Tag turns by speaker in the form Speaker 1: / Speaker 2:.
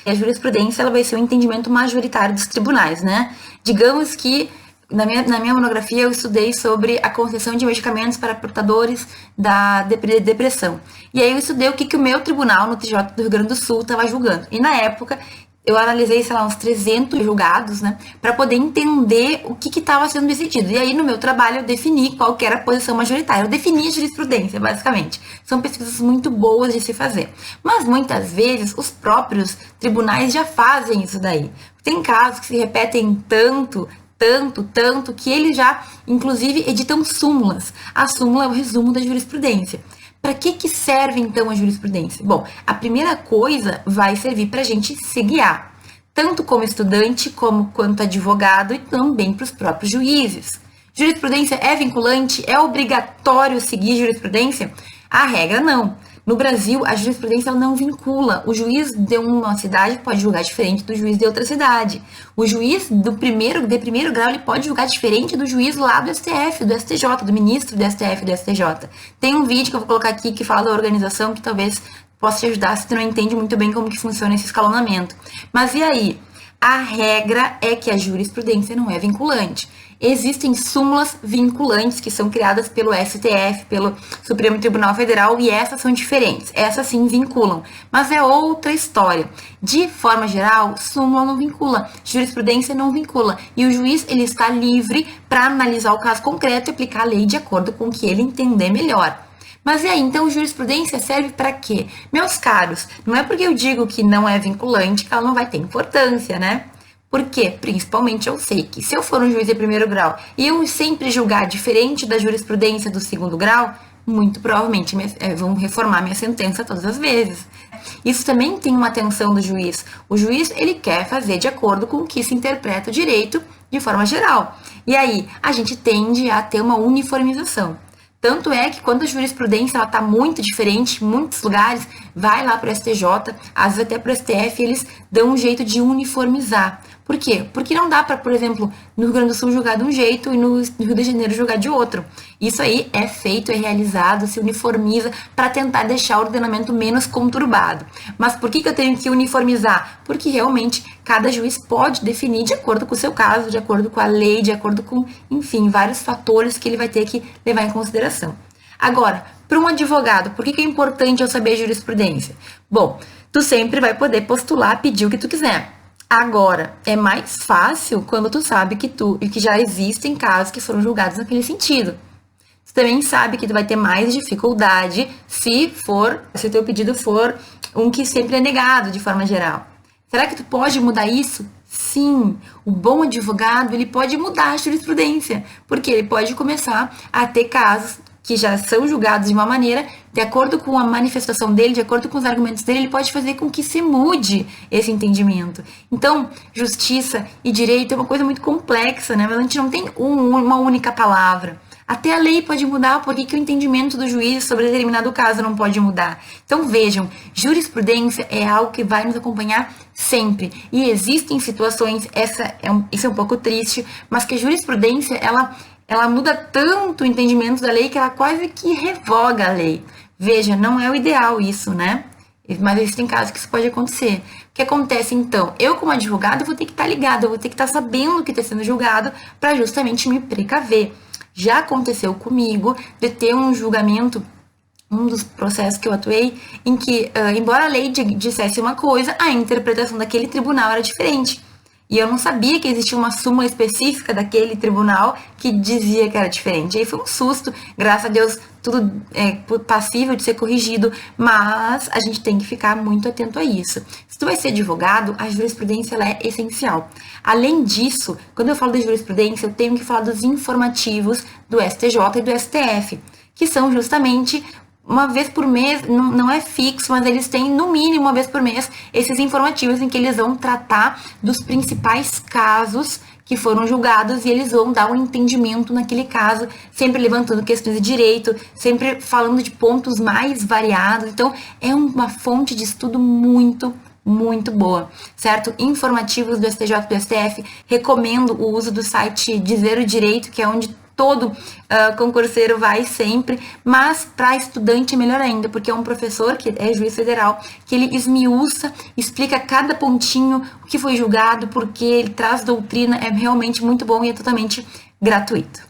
Speaker 1: A jurisprudência ela vai ser o entendimento majoritário dos tribunais, né? Digamos que na minha monografia eu estudei sobre a concessão de medicamentos para portadores da depressão. E aí eu estudei o que o meu tribunal no TJ do Rio Grande do Sul estava julgando. E na época eu analisei, sei lá, uns 300 julgados, né, para poder entender o que estava sendo decidido. E aí, no meu trabalho, eu defini qual que era a posição majoritária. Eu defini a jurisprudência, basicamente. São pesquisas muito boas de se fazer. Mas, muitas vezes, os próprios tribunais já fazem isso daí. Tem casos que se repetem tanto, que eles já, inclusive, editam súmulas. A súmula é o resumo da jurisprudência. Para que serve, então, a jurisprudência? Bom, a primeira coisa vai servir para a gente se guiar, tanto como estudante, quanto advogado e também para os próprios juízes. Jurisprudência é vinculante? É obrigatório seguir jurisprudência? A regra não. No Brasil, a jurisprudência ela não vincula. O juiz de uma cidade pode julgar diferente do juiz de outra cidade. O juiz de primeiro grau ele pode julgar diferente do juiz lá do STF, do STJ, do ministro do STF, do STJ. Tem um vídeo que eu vou colocar aqui que fala da organização que talvez possa te ajudar se tu não entende muito bem como que funciona esse escalonamento. Mas e aí? A regra é que a jurisprudência não é vinculante. Existem súmulas vinculantes que são criadas pelo STF, pelo Supremo Tribunal Federal, e essas são diferentes. Essas sim vinculam, mas é outra história. De forma geral, súmula não vincula, jurisprudência não vincula, e o juiz ele está livre para analisar o caso concreto e aplicar a lei de acordo com o que ele entender melhor. Mas e aí, então, jurisprudência serve para quê? Meus caros, não é porque eu digo que não é vinculante que ela não vai ter importância, né? Porque, principalmente, eu sei que se eu for um juiz de primeiro grau e eu sempre julgar diferente da jurisprudência do segundo grau, muito provavelmente vão reformar minha sentença todas as vezes. Isso também tem uma atenção do juiz. O juiz, ele quer fazer de acordo com o que se interpreta o direito de forma geral. E aí, a gente tende a ter uma uniformização. Tanto é que quando a jurisprudência está muito diferente, em muitos lugares, vai lá para o STJ, às vezes até para o STF, eles dão um jeito de uniformizar. Por quê? Porque não dá para, por exemplo, no Rio Grande do Sul julgar de um jeito e no Rio de Janeiro julgar de outro. Isso aí é feito, é realizado, se uniformiza para tentar deixar o ordenamento menos conturbado. Mas por que eu tenho que uniformizar? Porque realmente cada juiz pode definir de acordo com o seu caso, de acordo com a lei, de acordo com, enfim, vários fatores que ele vai ter que levar em consideração. Agora, para um advogado, por que é importante eu saber jurisprudência? Bom, tu sempre vai poder postular, pedir o que tu quiser. Agora, é mais fácil quando tu sabe que já existem casos que foram julgados naquele sentido. Tu também sabe que tu vai ter mais dificuldade se o teu pedido for um que sempre é negado de forma geral. Será que tu pode mudar isso? Sim, o bom advogado ele pode mudar a jurisprudência, porque ele pode começar a ter casos que já são julgados de uma maneira, de acordo com a manifestação dele, de acordo com os argumentos dele, ele pode fazer com que se mude esse entendimento. Então, justiça e direito é uma coisa muito complexa, né? Mas a gente não tem uma única palavra. Até a lei pode mudar, por que o entendimento do juiz sobre determinado caso não pode mudar? Então, vejam, jurisprudência é algo que vai nos acompanhar sempre. E existem situações, isso é um pouco triste, mas que a jurisprudência, ela muda tanto o entendimento da lei que ela quase que revoga a lei. Veja, não é o ideal isso, né? Mas existem casos que isso pode acontecer. O que acontece, então? Eu, como advogado, vou ter que estar ligado, eu vou ter que estar sabendo o que está sendo julgado para justamente me precaver. Já aconteceu comigo de ter um julgamento, um dos processos que eu atuei, em que, embora a lei dissesse uma coisa, a interpretação daquele tribunal era diferente. E eu não sabia que existia uma súmula específica daquele tribunal que dizia que era diferente. Aí foi um susto, graças a Deus, tudo é passível de ser corrigido, mas a gente tem que ficar muito atento a isso. Se tu vai ser advogado, a jurisprudência ela é essencial. Além disso, quando eu falo de jurisprudência, eu tenho que falar dos informativos do STJ e do STF, que são justamente uma vez por mês, não é fixo, mas eles têm no mínimo uma vez por mês esses informativos em que eles vão tratar dos principais casos que foram julgados e eles vão dar um entendimento naquele caso, sempre levantando questões de direito, sempre falando de pontos mais variados. Então, é uma fonte de estudo muito boa, certo? Informativos do STJ e do STF, recomendo o uso do site Dizer o Direito, que é onde todo concurseiro vai sempre, mas para estudante é melhor ainda, porque é um professor, que é juiz federal, que ele esmiuça, explica cada pontinho, o que foi julgado, porque ele traz doutrina, é realmente muito bom e é totalmente gratuito.